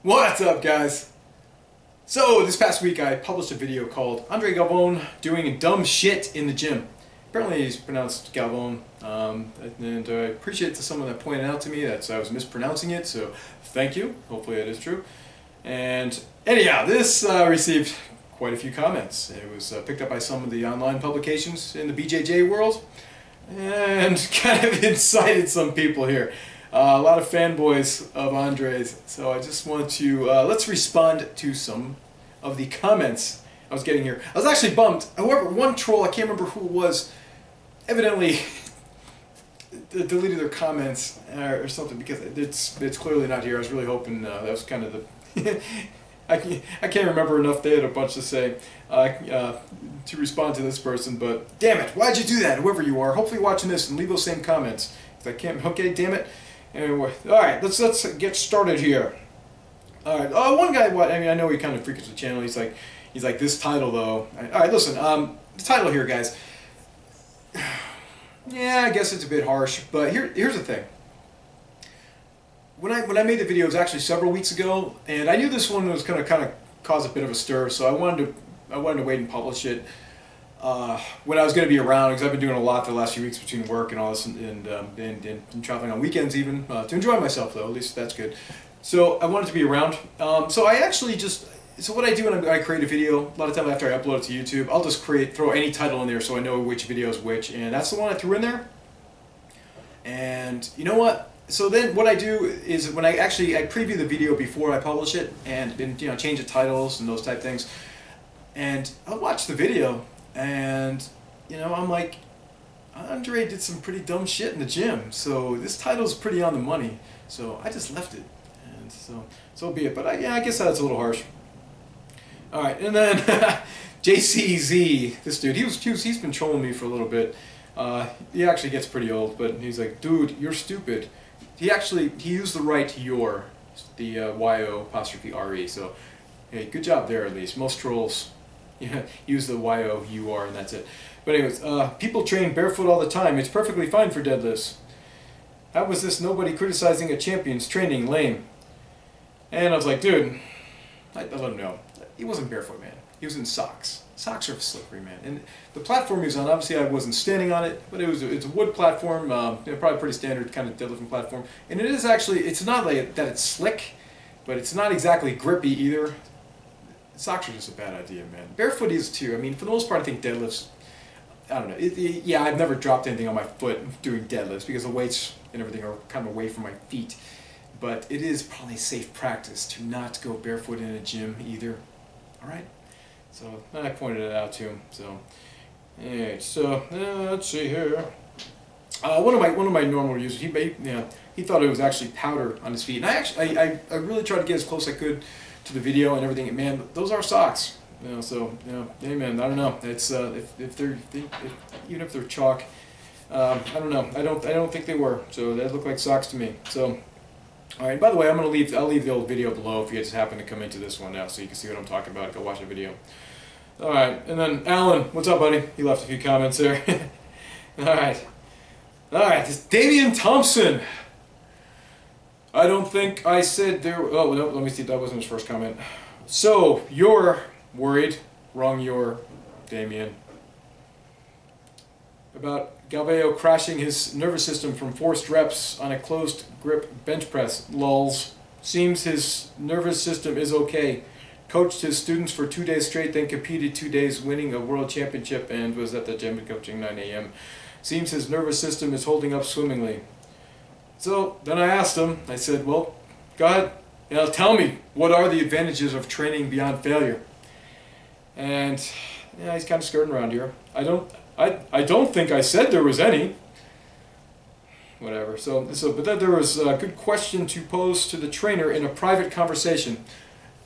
What's up, guys? So, this past week I published a video called Andre Galvao doing dumb shit in the gym. Apparently he's pronounced Galvao, and I appreciate to someone that pointed out to me that I was mispronouncing it, so thank you. Hopefully that is true. And anyhow, this received quite a few comments. It was picked up by some of the online publications in the BJJ world, and kind of incited some people here. A lot of fanboys of Andre's, so I just want to, let's respond to some of the comments I was getting here. I was actually bummed. However, one troll, I can't remember who it was, evidently deleted their comments or something, because it's clearly not here. I was really hoping that was kind of the... I can't remember enough. They had a bunch to say to respond to this person, but damn it, why'd you do that, whoever you are? Hopefully you're watching this and leave those same comments. I can't, okay, damn it. Anyway, alright, let's get started here. Alright, one guy, I know he kind of freaks the channel, he's like, this title though. Alright, listen, the title here, guys. Yeah, I guess it's a bit harsh, but here's the thing. When I made the video, it was actually several weeks ago, and I knew this one was going to kind of cause a bit of a stir, so I wanted to wait and publish it when I was going to be around, because I've been doing a lot the last few weeks between work and all this, and traveling on weekends even, to enjoy myself though, at least that's good. So I wanted to be around. So I actually so what I do when I create a video, a lot of time after I upload it to YouTube, I'll just throw any title in there so I know which video is which, and that's the one I threw in there. And you know what? So then what I do is when I preview the video before I publish it, and change the titles and those type things, and I'll watch the video. And, I'm like, Andre did some pretty dumb shit in the gym, so this title's pretty on the money. So I just left it, and so be it. But I guess that's a little harsh. All right, and then JCZ, this dude, he's been trolling me for a little bit. He actually gets pretty old, but he's like, dude, you're stupid. He used the right to your, the Y-O-apostrophe-R-E. So, hey, good job there at least. Most trolls. Yeah, use the Y-O-U-R and that's it. But anyways, people train barefoot all the time. It's perfectly fine for deadlifts. How was this nobody criticizing a champion's training? Lame. And I was like, dude, I let him know. He wasn't barefoot, man. He was in socks. Socks are slippery, man. And the platform he was on, obviously I wasn't standing on it, but it's a wood platform, probably pretty standard kind of deadlifting platform. And it is actually, it's not like that it's slick, but it's not exactly grippy either. Socks are just a bad idea, man. Barefoot is too. I mean, for the most part, I think deadlifts, I don't know. Yeah, I've never dropped anything on my foot doing deadlifts because the weights and everything are kind of away from my feet. But it is probably safe practice to not go barefoot in a gym either. All right? So I pointed it out to him. So, anyway, so let's see here. One of my normal users, he thought it was actually powder on his feet, and I really tried to get as close as I could to the video and everything. And man, those are socks. So hey man, I don't know. It's even if they're chalk, I don't know. I don't think they were. So they look like socks to me. So. All right. By the way, I'll leave the old video below if you just happen to come into this one now, so you can see what I'm talking about. Go watch the video. All right, and then Alan, what's up, buddy? He left a few comments there. All right, this Damian Thompson. I don't think I said there. Oh no, let me see. That wasn't his first comment. So you're worried? Wrong. You're Damian. About Galvao crashing his nervous system from forced reps on a closed grip bench press. Lulz. Seems his nervous system is okay. Coached his students for 2 days straight, then competed 2 days, winning a world championship, and was at the gym coaching 9 a.m. Seems his nervous system is holding up swimmingly. So then I asked him, I said, well, go ahead, tell me, what are the advantages of training beyond failure? And yeah, he's kind of skirting around here. I don't think I said there was any. Whatever. But then there was a good question to pose to the trainer in a private conversation.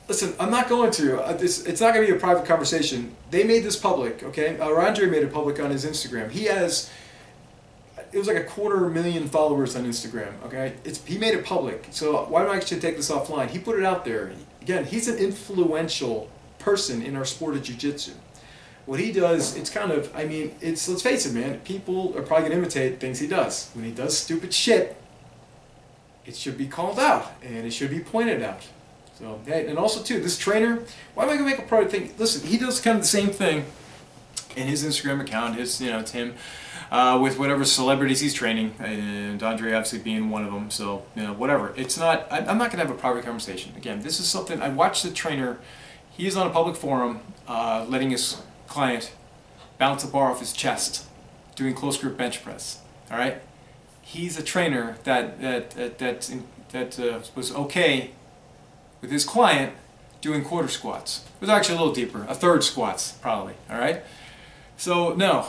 Listen, I'm not going to. It's not going to be a private conversation. They made this public, okay? Andre made it public on his Instagram. It was like 250,000 followers on Instagram, okay? He made it public. So why don't I actually take this offline? He put it out there. Again, he's an influential person in our sport of jiu-jitsu. What he does, it's kind of, I mean, let's face it, man, people are probably going to imitate things he does. When he does stupid shit, it should be called out, and it should be pointed out. So, hey, and also too, this trainer, why am I gonna make a product thing? Listen, he does kind of the same thing in his Instagram account. His, it's him with whatever celebrities he's training, and Andre obviously being one of them. So, whatever. It's not. I'm not gonna have a private conversation. Again, this is something I watched the trainer. He is on a public forum, letting his client bounce a bar off his chest, doing close grip bench press. All right, he's a trainer that was okay with his client doing quarter squats. It was actually a little deeper, a third squats probably. All right. So no,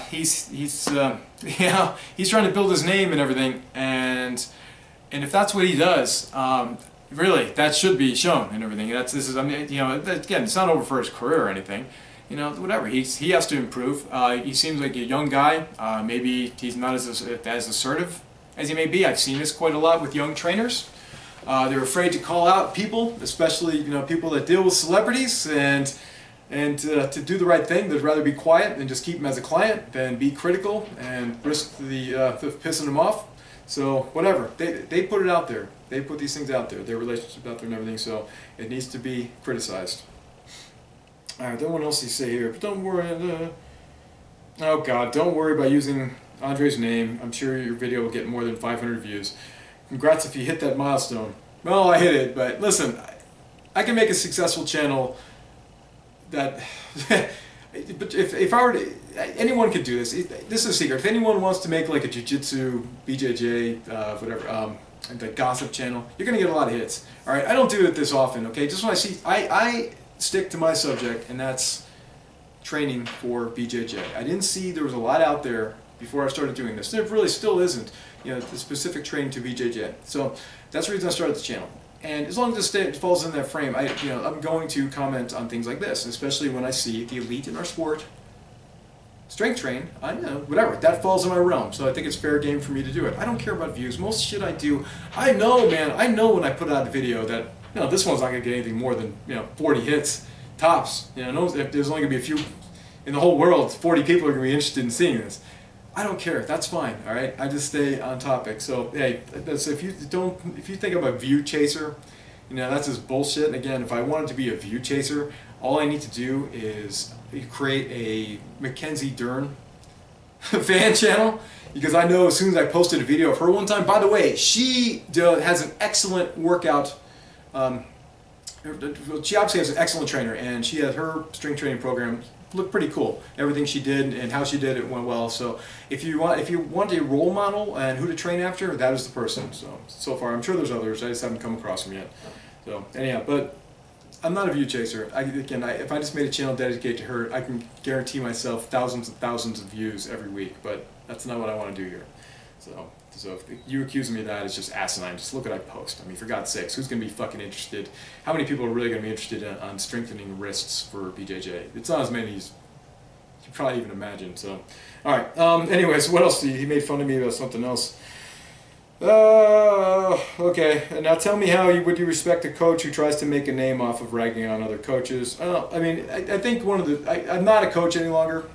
he's he's trying to build his name and everything, and if that's what he does, really that should be shown and everything. I mean, again, it's not over for his career or anything. Whatever, he has to improve. He seems like a young guy. Maybe he's not as assertive as he may be. I've seen this quite a lot with young trainers. They're afraid to call out people, especially people that deal with celebrities, and to do the right thing. They'd rather be quiet and just keep them as a client than be critical and risk the pissing them off. So whatever, they put it out there. They put these things out there, their relationship out there and everything. So it needs to be criticized. All right, then what else do you say here? But don't worry. Oh God, don't worry about using Andre's name. I'm sure your video will get more than 500 views. Congrats if you hit that milestone. Well, I hit it, but listen, I can make a successful channel that. But if I were to, anyone could do this. This is a secret. If anyone wants to make like a jiu-jitsu, BJJ, whatever, the gossip channel, you're gonna get a lot of hits. All right, I don't do it this often. Okay, just when I see, I stick to my subject, and that's training for BJJ. I didn't see there was a lot out there before I started doing this. There really still isn't, the specific training to BJJ. So that's the reason I started the channel. And as long as it falls in that frame, I'm going to comment on things like this, especially when I see the elite in our sport strength train. Whatever, that falls in my realm. So I think it's fair game for me to do it. I don't care about views. Most shit I do, I know, man. I know when I put out a video that this one's not gonna get anything more than 40 hits tops. If there's only gonna be a few in the whole world, 40 people are gonna be interested in seeing this. I don't care. That's fine. All right. I just stay on topic. So hey, if you think I'm a view chaser, that's just bullshit. And again, if I wanted to be a view chaser, all I need to do is create a Mackenzie Dern fan channel, because I know as soon as I posted a video of her one time. By the way, she has an excellent workout. She obviously has an excellent trainer, and she has her strength training program. Looked pretty cool. Everything she did and how she did it went well. So if you want a role model and who to train after, that is the person. So far, I'm sure there's others. I just haven't come across them yet. So anyhow, but I'm not a view chaser. If I just made a channel dedicated to her, I can guarantee myself thousands and thousands of views every week. But that's not what I want to do here. So if you accuse me of that, it's just asinine. Just look what I post. I mean, for God's sakes, who's going to be fucking interested? How many people are really going to be interested on strengthening wrists for BJJ? It's not as many as you probably even imagine. So, all right. Anyways, what else? He made fun of me about something else. Okay. And now tell me would you respect a coach who tries to make a name off of ragging on other coaches? I mean, I think I'm not a coach any longer.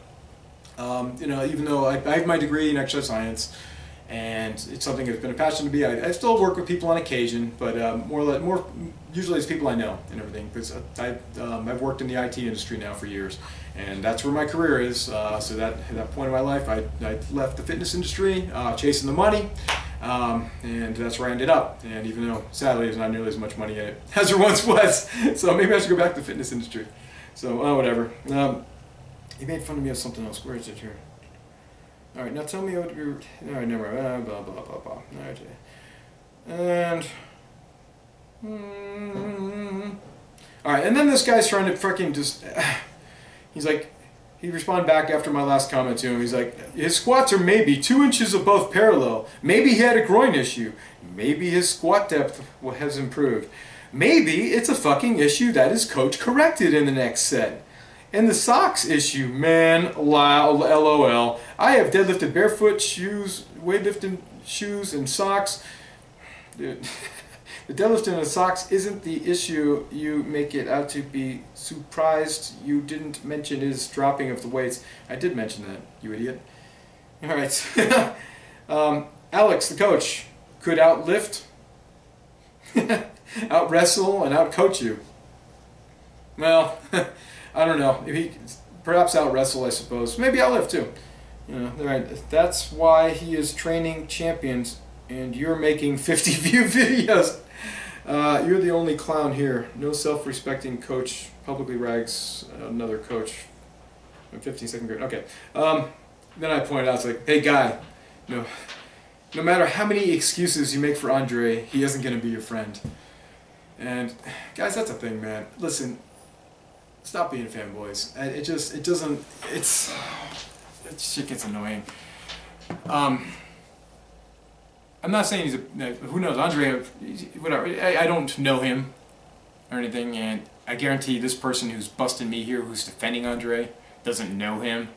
Even though I have my degree in exercise science, and it's something that's been a passion to me. I still work with people on occasion, but more usually it's people I know and everything, because I've worked in the IT industry now for years, and that's where my career is. So at that point in my life, I left the fitness industry, chasing the money, and that's where I ended up. And even though sadly there's not nearly as much money in it as there once was, so maybe I should go back to the fitness industry. So whatever. He made fun of me of something else. Where is it here? All right, now tell me what you're. All right, never mind. Blah blah blah blah. All right, and all right, and then this guy's trying to freaking just. He's like, he responded back after my last comment to him. He's like, his squats are maybe 2 inches above parallel. Maybe he had a groin issue. Maybe his squat depth has improved. Maybe it's a fucking issue that his coach corrected in the next set. And the socks issue, man, LOL. I have deadlifted barefoot shoes, weightlifting shoes, and socks. Dude, the deadlifting and the socks isn't the issue you make it out to be. Surprised you didn't mention his dropping of the weights. I did mention that, you idiot. All right. Alex, the coach, could outlift. out wrestle and out coach you. Well, I don't know. If he perhaps out wrestle, I suppose. Maybe out lift too. You know, right. That's why he is training champions, and you're making 50 view videos. You're the only clown here. No self-respecting coach publicly rags another coach in 15th grade. Okay. Then I pointed out, it's like, hey guy, no matter how many excuses you make for Andre, he isn't going to be your friend. And guys, that's a thing, man. Listen, stop being fanboys. Shit gets annoying. I'm not saying he's who knows, Andre, whatever. I don't know him or anything, and I guarantee this person who's busting me here, who's defending Andre, doesn't know him.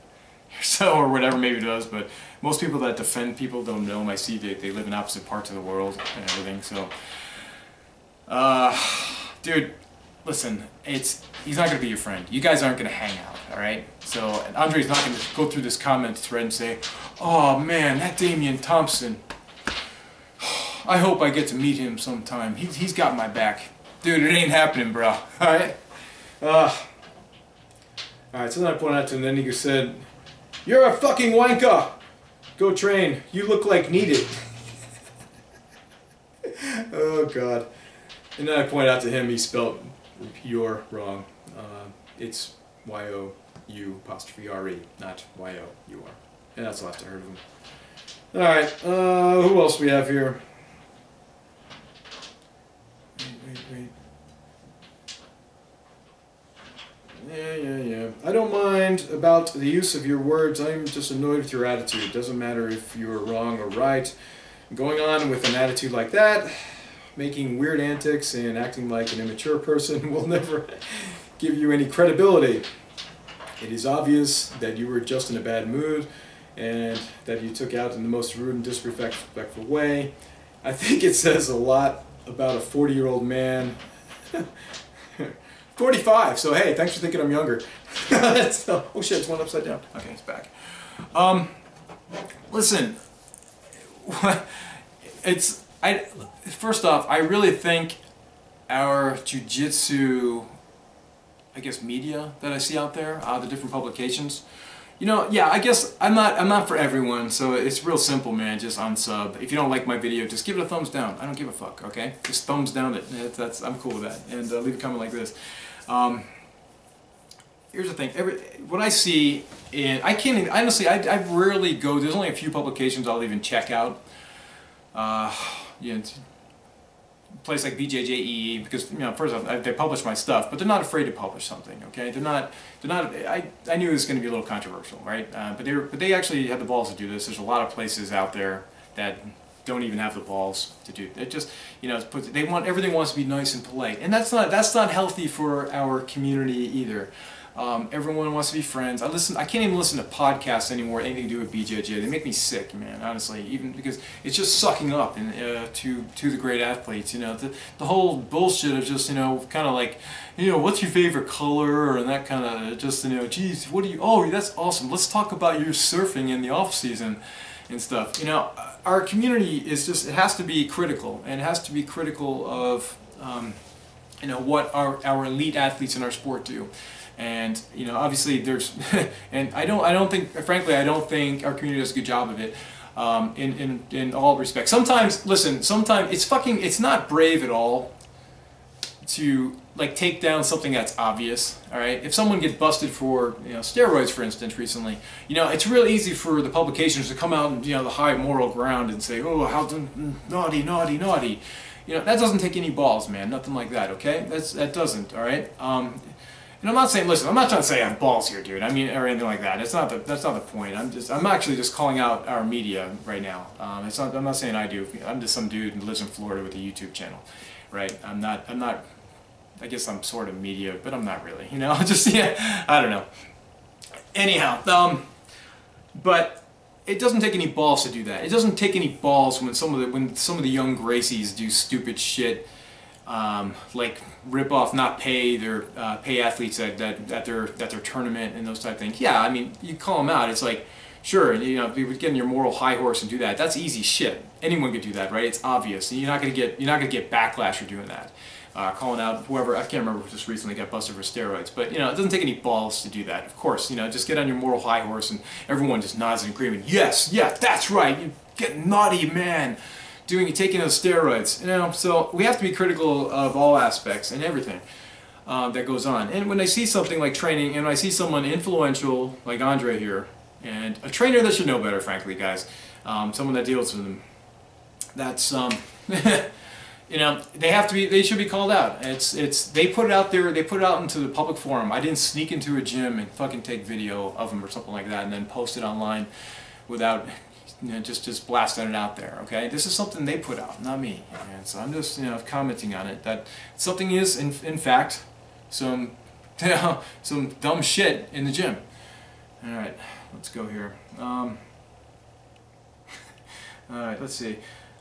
So, or whatever, maybe does, but most people that defend people don't know him. I see they live in opposite parts of the world and everything, so. Dude, listen, he's not going to be your friend. You guys aren't going to hang out, alright? So, and Andre's not going to go through this comment thread and say, oh man, that Damian Thompson, I hope I get to meet him sometime. He's got my back. Dude, it ain't happening, bro, alright? Alright, so then I pointed out to him, and then he said, you're a fucking wanker! Go train. You look like needed. Oh, God. And then I pointed out to him, he spelled you're wrong. It's Y-O-U-R-E, not Y-O-U-R. And that's the last I heard of him. Alright, who else we have here? Wait. Yeah. I don't mind about the use of your words. I'm just annoyed with your attitude. It doesn't matter if you're wrong or right. Going on with an attitude like that, making weird antics and acting like an immature person will never give you any credibility. It is obvious that you were just in a bad mood and that you took out in the most rude and disrespectful way. I think it says a lot about a 40-year-old man. 45, so hey, thanks for thinking I'm younger. Oh shit, it's one upside down. Okay, it's back. Listen, first off, I really think our jiu-jitsu, I guess, media that I see out there, the different publications, you know, yeah, I guess I'm not for everyone, so it's real simple, man. Just unsub. If you don't like my video, just give it a thumbs down. I don't give a fuck, okay? Just thumbs down it. I'm cool with that. And leave a comment like this. Here's the thing. What I see, I can't even, honestly, I rarely go. There's only a few publications I'll even check out. You know, a place like BJJE, because, you know, first off, they publish my stuff, but they're not afraid to publish something. Okay, they're not. I knew it was going to be a little controversial, right? But they actually have the balls to do this. There's a lot of places out there that don't even have the balls to do. It just, you know, everything wants to be nice and polite, and that's not healthy for our community either. Everyone wants to be friends. I can't even listen to podcasts anymore, anything to do with BJJ. They make me sick, man, honestly, even because it's just sucking up to the great athletes, you know. The whole bullshit of just, you know, kind of like, you know, what's your favorite color, and that kind of just, you know, geez, what do you, oh, that's awesome, let's talk about your surfing in the off season and stuff. You know, our community is just, it has to be critical, and it has to be critical of, you know, what our elite athletes in our sport do. And, you know, obviously there's, and I don't think, frankly, I don't think our community does a good job of it, in all respects. Sometimes, listen, sometimes it's not brave at all to, like, take down something that's obvious, all right? If someone gets busted for, you know, steroids, for instance, recently, you know, it's real easy for the publications to come out and, you know, the high moral ground and say, oh, how naughty, naughty, naughty. You know, that doesn't take any balls, man, nothing like that, okay? That doesn't, all right? And I'm not saying, listen, I'm not trying to say I have balls here, dude. I mean, or anything like that. That's not the point. I'm actually just calling out our media right now. I'm not saying I do. I'm just some dude who lives in Florida with a YouTube channel, right? I'm not. I guess I'm sort of media, but I'm not really. You know, just, yeah. I don't know. Anyhow, but it doesn't take any balls to do that. It doesn't take any balls when some of the young Gracies do stupid shit. Like rip off, not pay their pay athletes at their tournament and those type of things. Yeah, I mean, you call them out. It's like, Sure, you know, if you would get in your moral high horse and do that, that's easy shit. Anyone could do that, right? It's obvious. And you're not gonna get backlash for doing that. Calling out whoever, I can't remember who just recently got busted for steroids, but you know, it doesn't take any balls to do that. Of course, you know, just get on your moral high horse and everyone just nods in agreement. Yes, yeah, that's right. You get naughty, man. Taking those steroids. You know, so we have to be critical of all aspects and everything that goes on. And when I see something like training, and when I see someone influential like Andre here, and a trainer that should know better, frankly, guys, someone that deals with them, that's you know, they should be called out. They put it out there, they put it out into the public forum. I didn't sneak into a gym and fucking take video of them or something like that and then post it online without, you know, just blasting it out there. Okay, this is something they put out, not me. And so I'm just, you know, commenting on it that something is in fact some you know, some dumb shit in the gym. All right. Let's go here. Alright, let's see.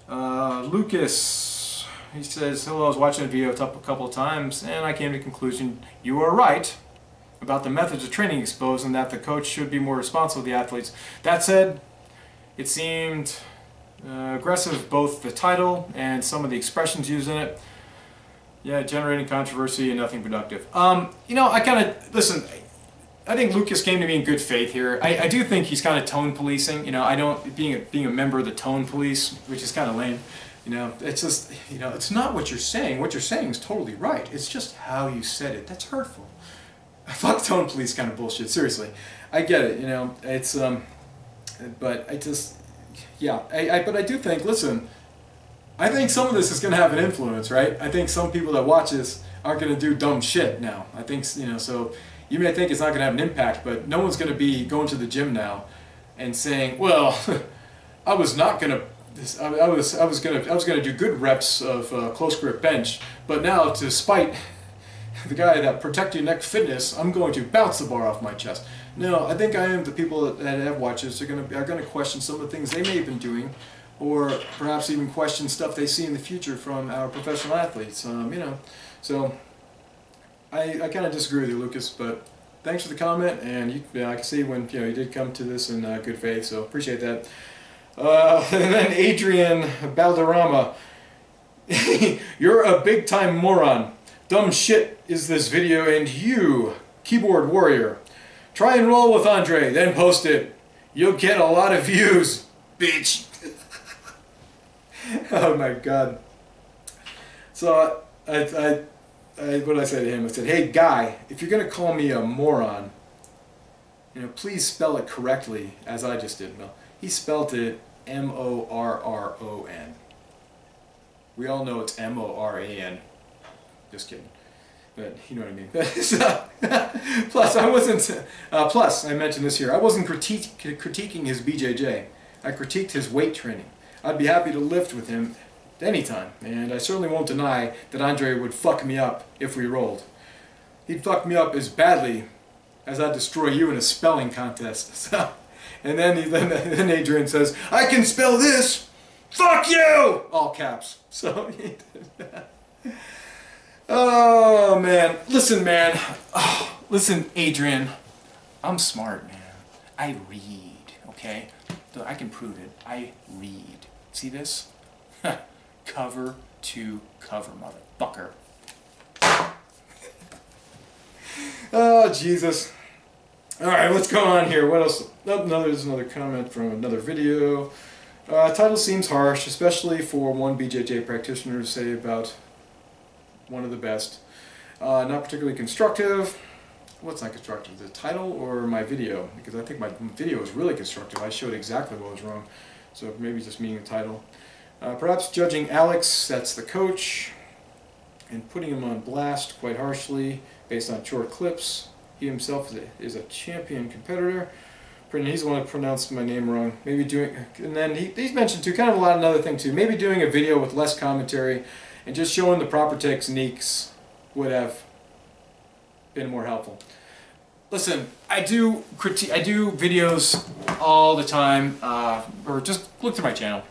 Lucas, he says, hello, I was watching the video a couple of times and I came to the conclusion you are right about the methods of training exposed and that the coach should be more responsible with the athletes. That said, it seemed aggressive, both the title and some of the expressions used in it. Yeah, generating controversy and nothing productive. You know, I kind of, listen, I think Lucas came to me in good faith here. I do think he's kind of tone policing. You know, I don't being a member of the tone police, which is kind of lame. You know, it's just, you know, it's not what you're saying. What you're saying is totally right. It's just how you said it that's hurtful. Fuck tone police kind of bullshit. Seriously, I get it. You know, it's but I just, yeah. But I do think. Listen, I think some of this is going to have an influence, right? I think some people that watch this aren't going to do dumb shit now. I think, you know, so. You may think it's not going to have an impact, but no one's going to be going to the gym now and saying, "Well, I was not going to. I was going to do good reps of close grip bench, but now to spite the guy that Protect Your Neck Fitness, I'm going to bounce the bar off my chest." No, I think I am the people that have watches are going to question some of the things they may have been doing, or perhaps even question stuff they see in the future from our professional athletes. You know, so. I kind of disagree with you, Lucas, but thanks for the comment, and I can see when you did come to this in good faith, so appreciate that. And then Adrian Balderrama, you're a big-time moron. Dumb shit is this video, and you, keyboard warrior, try and roll with Andre, then post it. You'll get a lot of views, bitch. Oh my God. So what did I say to him? I said, hey guy, if you're going to call me a moron, you know, please spell it correctly, as I just did. No, he spelled it M-O-R-R-O-N. We all know it's M-O-R-A-N. Just kidding. But you know what I mean. Plus, I mentioned this here, I wasn't critiquing his BJJ. I critiqued his weight training. I'd be happy to lift with him anytime, and I certainly won't deny that Andre would fuck me up if we rolled. He'd fuck me up as badly as I'd destroy you in a spelling contest. So, and then Adrian says, I can spell this! Fuck you! All caps. So he did that. Oh man. Listen, man. Oh, listen, Adrian. I'm smart, man. I read, okay? I can prove it. I read. See this? Cover to cover, motherfucker. Oh, Jesus. Alright, what's going on here? What else? Oh, there's another comment from another video. Title seems harsh, especially for one BJJ practitioner to say about one of the best. Not particularly constructive. What's not constructive? The title or my video? Because I think my video was really constructive. I showed exactly what was wrong. So maybe just meaning the title. Perhaps judging Alex, that's the coach, and putting him on blast quite harshly based on short clips. He himself is a champion competitor. He's the one that pronounced my name wrong. Maybe doing, and then he's mentioned too, kind of another thing too, maybe doing a video with less commentary and just showing the proper techniques would have been more helpful. Listen, I do videos all the time, or just look to my channel.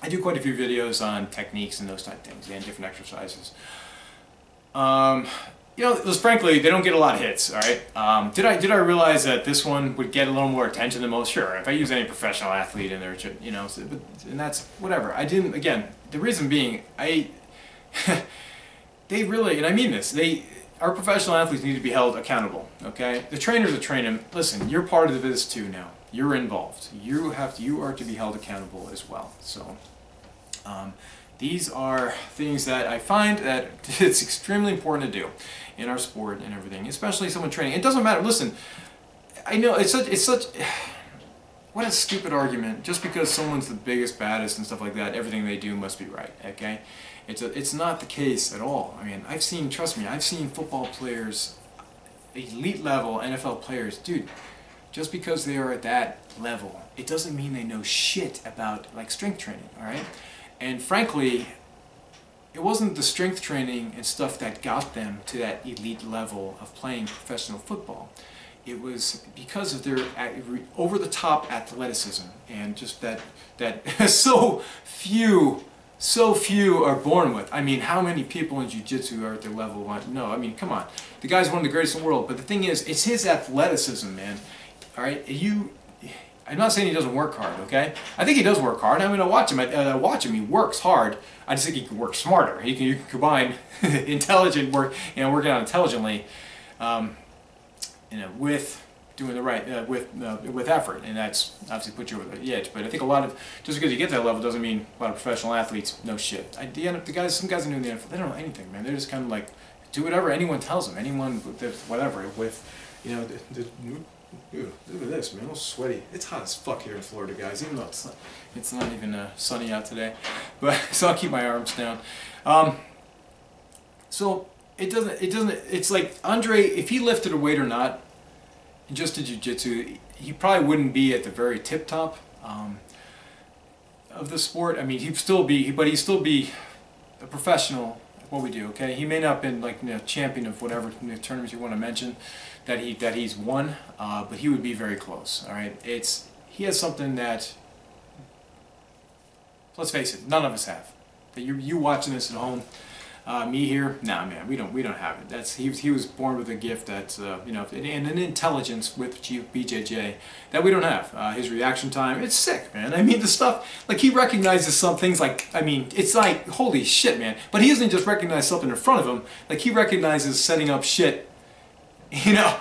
I do quite a few videos on techniques and those type of things and different exercises. You know, just frankly, they don't get a lot of hits. All right. Did I realize that this one would get a little more attention than most? Sure. If I use any professional athlete in there, you know, and that's whatever. I didn't. Again, the reason being, they really, and I mean this, our professional athletes need to be held accountable. Okay. The trainers that train them. Listen, you're part of this too now. You're involved. You are to be held accountable as well. So. These are things that I find that it's extremely important to do in our sport and everything, especially someone training. It doesn't matter. Listen, I know it's such what a stupid argument. Just because someone's the biggest, baddest, and stuff like that, everything they do must be right. Okay, it's not the case at all. I mean, trust me, I've seen football players, elite level NFL players, dude. Just because they are at that level, it doesn't mean they know shit about like strength training. All right. And frankly, it wasn't the strength training and stuff that got them to that elite level of playing professional football. It was because of their over-the-top athleticism and just that so few are born with. I mean, how many people in jiu-jitsu are at their level? No, I mean, come on. The guy's one of the greatest in the world, but the thing is, it's his athleticism, man. All right, I'm not saying he doesn't work hard, okay? I think he does work hard. I mean, I watch him. He works hard. I just think he can work smarter. You can combine intelligent work, you know, working out intelligently, you know, with doing the right, with effort, and that's obviously put you over the edge. But I think just because you get that level doesn't mean a lot of professional athletes know shit. Some guys that are in the NFL, they don't know anything, man. They're just kind of like do whatever anyone tells them. Anyone, whatever, with, you know, Dude, look at this, man. I'm sweaty. It's hot as fuck here in Florida, guys. Even though it's not even sunny out today, but so I'll keep my arms down. So it doesn't. It's like Andre, if he lifted a weight or not, and just did jiu-jitsu, he probably wouldn't be at the very tip top of the sport. I mean, he'd still be a professional at what we do. Okay, he may not have been like, you know, champion of whatever tournaments you want to mention that he's won, but he would be very close. All right, he has something that, let's face it, none of us have. That you watching this at home, me here, nah, man, we don't have it. He was born with a gift that's you know, and an intelligence with BJJ that we don't have. His reaction time, it's sick, man. I mean, the stuff, like, he recognizes some things, like, I mean, it's like, holy shit, man. But he doesn't just recognize something in front of him. Like, he recognizes setting up shit, you know,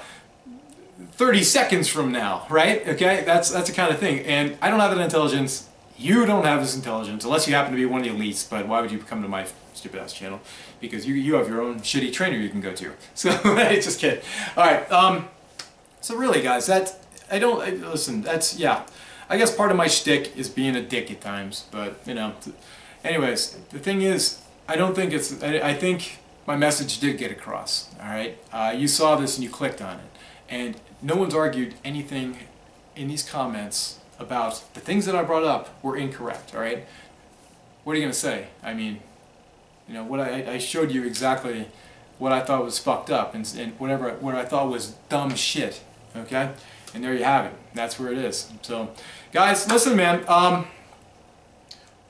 30 seconds from now, right? Okay, that's the kind of thing. And I don't have that intelligence. You don't have this intelligence, unless you happen to be one of the elites. But why would you come to my stupid ass channel? Because you have your own shitty trainer you can go to. So just kidding. All right. So really, guys, listen. That's, yeah. I guess part of my shtick is being a dick at times. But you know, anyways, the thing is, I don't think it's. I think my message did get across. All right. You saw this and you clicked on it. And no one's argued anything in these comments about the things that I brought up were incorrect, all right? What are you going to say? I mean, you know, I showed you exactly what I thought was fucked up and what I thought was dumb shit, okay? And there you have it. That's where it is. So, guys, listen, man.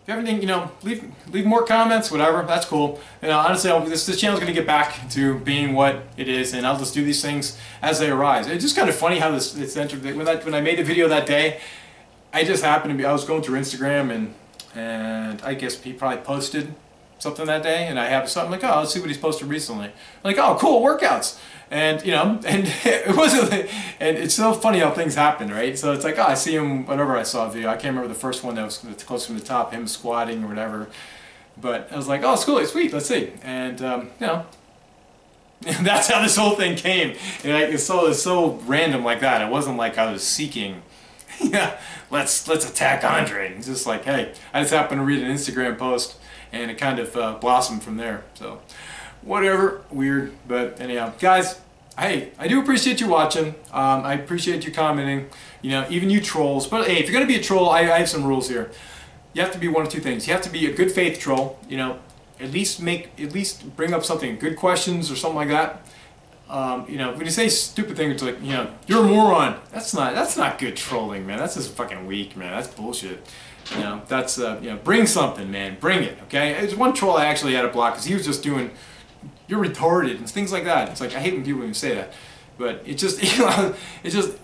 If you have anything, you know, leave more comments, whatever. That's cool. You know, honestly, this channel's going to get back to being what it is, and I'll just do these things as they arise. It's just kind of funny how it's entered. When I made the video that day, I just happened to be. I was going through Instagram, and I guess he probably posted something that day, and I have something like, oh, let's see what he's posted recently. I'm like, oh, cool, workouts. And, you know, and it wasn't, and it's so funny how things happen, right? So it's like, oh, I see him, whenever I saw a video. I can't remember the first one that was close from the top, him squatting or whatever. But I was like, oh, it's cool, sweet, let's see. And, you know, that's how this whole thing came. And it's so random like that. It wasn't like I was seeking, yeah, let's attack Andre. It's just like, hey, I just happened to read an Instagram post, and it kind of blossomed from there. So, whatever, weird, but anyhow, guys, hey, I do appreciate you watching. I appreciate you commenting, you know, even you trolls. But hey, if you're gonna be a troll, I have some rules here. You have to be one of two things. You have to be a good faith troll, you know, at least bring up something, good questions or something like that. You know, when you say stupid things like, you know, you're a moron, that's not good trolling, man. That's just fucking weak, man. That's bullshit. You know, that's you know, bring something, man. Bring it, okay? There's one troll I actually had to block because he was just doing you're retarded, and things like that. It's like, I hate when people even say that, but it just, you know, it just,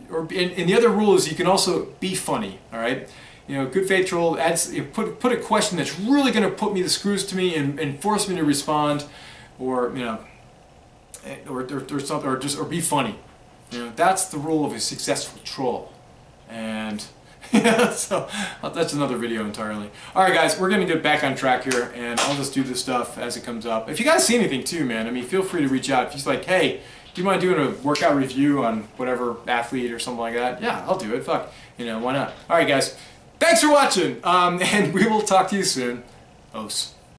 and the other rule is you can also be funny, all right? You know, good faith troll adds, you know, put a question that's really going to put me the screws to me and force me to respond, or, you know, or something, or be funny. You know, that's the rule of a successful troll. And yeah, so that's another video entirely. All right, guys, we're gonna get back on track here, and I'll just do this stuff as it comes up. If you guys see anything too, man, I mean, feel free to reach out. If you're like, hey, do you mind doing a workout review on whatever athlete or something like that? Yeah, I'll do it. Fuck, you know, why not? All right, guys, thanks for watching, and we will talk to you soon. Ooosss.